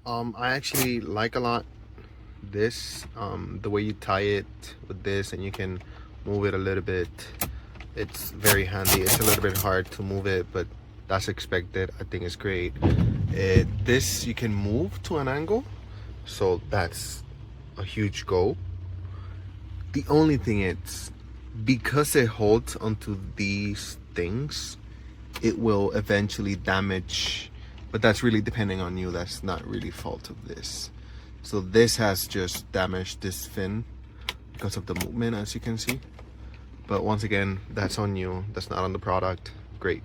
I actually like a lot this, the way you tie it with this and you can move it a little bit. It's very handy. It's a little bit hard to move it, but that's expected. I think it's great. This you can move to an angle, so that's a huge go. The only thing is, because it holds onto these things, it will eventually damage, but that's really depending on you. That's not really fault of this. So this has just damaged this fin because of the movement, as you can see. But once again, that's on you. That's not on the product. Great.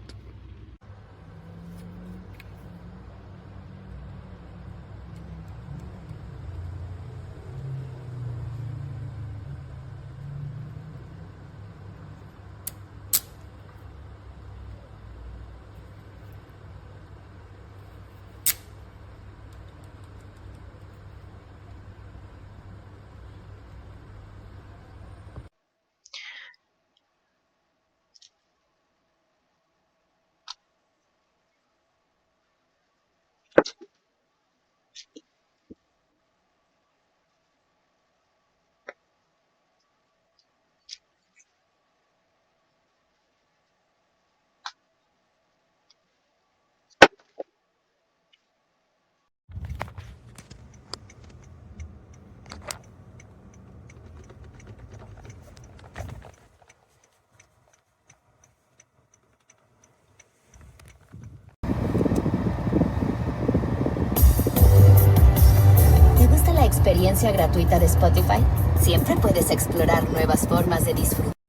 Experiencia gratuita de Spotify, siempre puedes explorar nuevas formas de disfrutar.